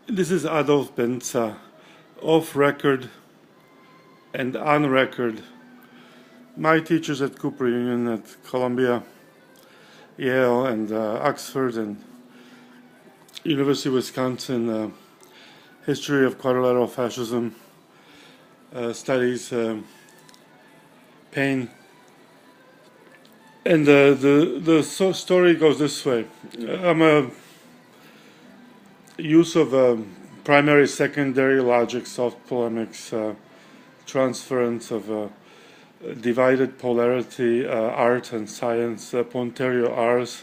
This is Adolf Benza, off record and on record. My teachers at Cooper Union, at Columbia, Yale, and Oxford, and University of Wisconsin, history of quadrilateral fascism, studies pain. And the story goes this way. I'm a use of primary, secondary logic, soft polemics, transference of divided polarity, art and science, Ponterio Ars,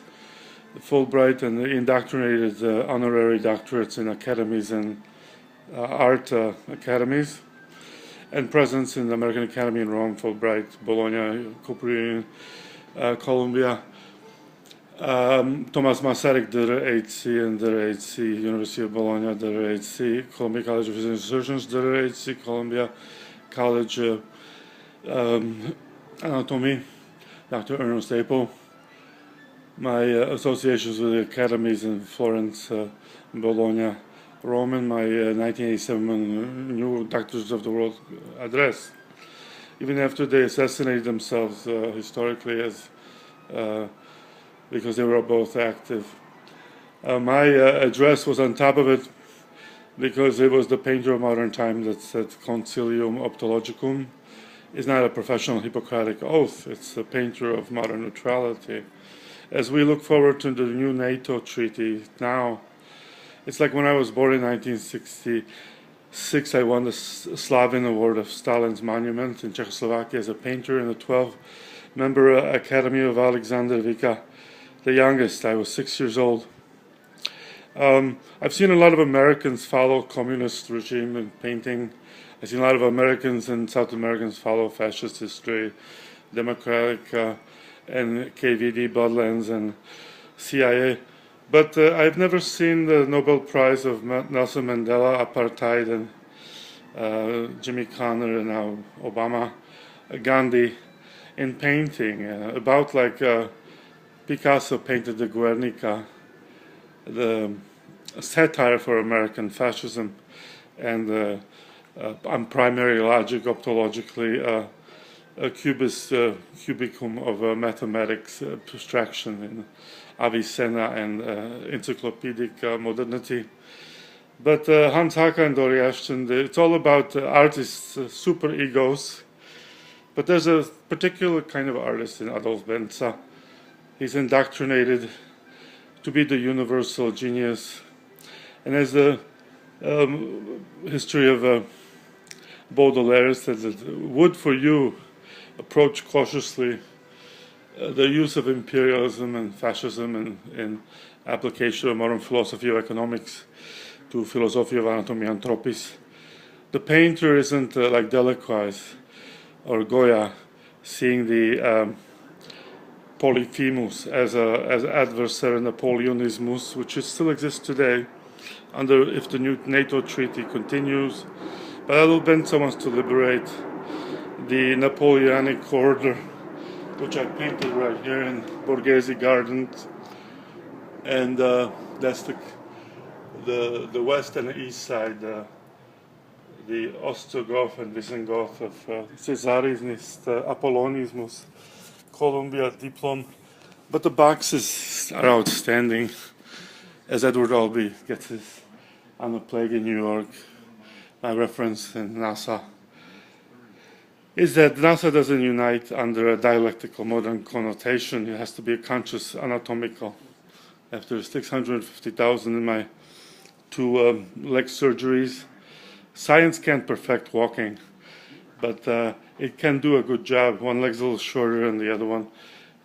Fulbright and indoctrinated honorary doctorates in academies and art academies, and presence in the American Academy in Rome, Fulbright, Bologna, Cooper Union, Columbia. Thomas Masaryk, Dr.Hc, and Dr.Hc, University of Bologna, Dr.Hc, Columbia College of Physicians and Surgeons, Dr.Hc, Columbia College Anatomy, Dr. Ernest Apel. My associations with the academies in Florence, Bologna, Rome, and my 1987 New Doctors of the World address. Even after they assassinated themselves historically as because they were both active. My address was on top of it because it was the painter of modern time that said Concilium Optologicum is not a professional Hippocratic oath, it's a painter of modern neutrality. As we look forward to the new NATO treaty now, it's like when I was born in 1966, I won the Slavin Award of Stalin's monument in Czechoslovakia as a painter in the 12-member Academy of Alexander Vika, the youngest. I was 6 years old. I've seen a lot of Americans follow communist regime in painting. I've seen a lot of Americans and South Americans follow fascist history, democratic and KVD bloodlands and CIA. But I've never seen the Nobel Prize of Nelson Mandela, apartheid, and Jimmy Connor, and now Obama, Gandhi in painting. About like Picasso painted the Guernica, the satire for American fascism, and on primary logic, optologically, a cubist cubicum of mathematics abstraction in Avicenna and encyclopedic modernity. But Hans Hacker and Dori Ashton, it's all about artists' super egos. But there's a particular kind of artist in Adolf Benza. He's indoctrinated to be the universal genius. And as the history of Baudelaire says, that would for you approach cautiously the use of imperialism and fascism and application of modern philosophy of economics to philosophy of anatomy anthropis. The painter isn't like Delacroix or Goya, seeing the Polyphemus as adversary Napoleonismus, which still exists today, if the new NATO treaty continues. But Adolf Benza wants to liberate the Napoleonic order, which I painted right here in Borghese Gardens, and that's the west and the east side, the Ostrogoth and Visigoth of Caesarismus, Apollonismus, Columbia diplom. But the boxes are outstanding, as Edward Albee gets his On the Plague in New York. My reference in NASA is that NASA doesn't unite under a dialectical modern connotation. It has to be a conscious anatomical. After 650,000 in my 2 leg surgeries, science can't perfect walking, but it can do a good job. One leg's a little shorter and the other one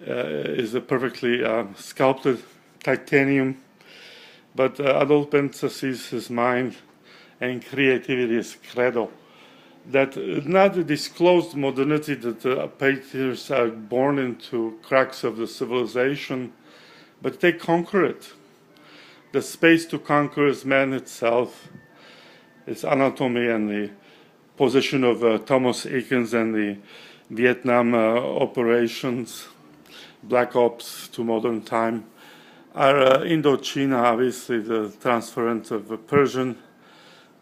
is a perfectly sculpted titanium. But Adolf Benza sees his mind and creativity as credo. That not the disclosed modernity that painters are born into cracks of the civilization, but they conquer it. The space to conquer is man itself, its anatomy, and the position of Thomas Eakins and the Vietnam operations, Black Ops to modern time, are Indochina, obviously the transference of Persian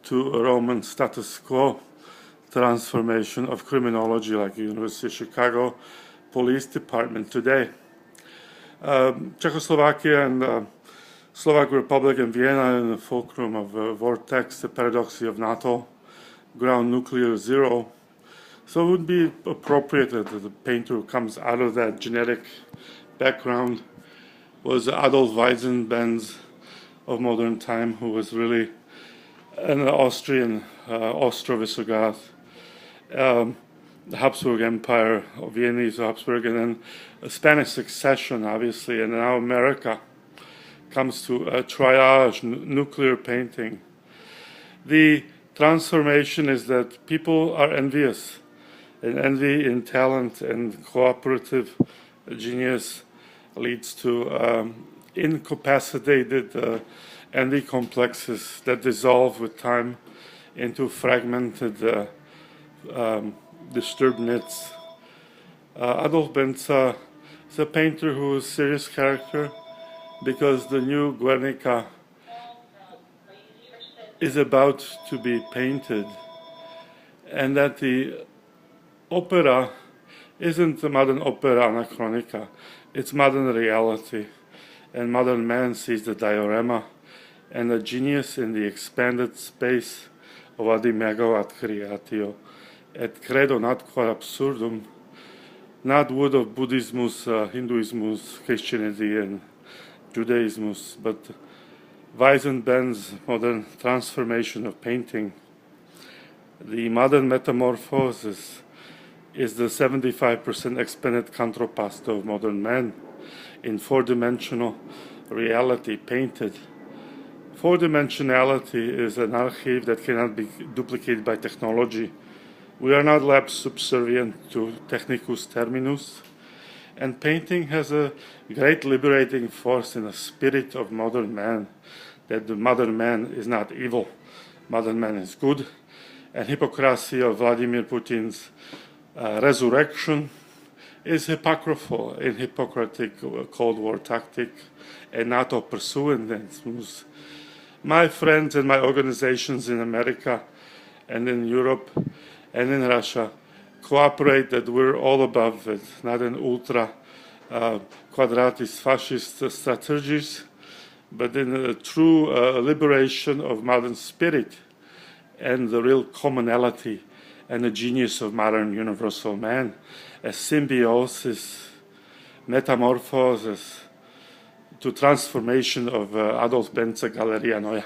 to a Roman status quo transformation of criminology, like University of Chicago Police Department today. Czechoslovakia and Slovak Republic and Vienna in the fulcrum of vortex, the paradoxy of NATO, ground nuclear zero. So it would be appropriate that the painter who comes out of that genetic background was Adolf Weissenbenzadolfson of modern time, who was really an Austrian Austro-Visigoth, the Habsburg Empire of Viennese Habsburg, and then a Spanish succession, obviously, and now America comes to a triage, nuclear painting. The transformation is that people are envious, and envy in talent and cooperative genius leads to incapacitated envy complexes that dissolve with time into fragmented, disturbed nets. Adolf Benza is a painter who is a serious character because the new Guernica is about to be painted, and that the opera isn't the modern opera anachronica, it's modern reality, and modern man sees the diorama and the genius in the expanded space of ad imago ad creatio, et credo not quod absurdum, not wood of Buddhismus, Hinduismus, Christianity, and Judaismus, but Weissenbenz's modern transformation of painting. The modern metamorphosis is the 75% expanded contrappasto of modern man in four-dimensional reality painted. Four-dimensionality is an archive that cannot be duplicated by technology. We are not lab subservient to technicus terminus, and painting has a great liberating force in the spirit of modern man, that the modern man is not evil, modern man is good, and hypocrisy of Vladimir Putin's resurrection is hypocritical in Hippocratic Cold War tactic and NATO pursuance. My friends and my organizations in America and in Europe and in Russia cooperate that we're all above it, not an ultra quadratist fascist strategies, but in a true liberation of modern spirit and the real commonality and the genius of modern universal man, a symbiosis, metamorphosis to transformation of Adolf Benza Galleria Noia.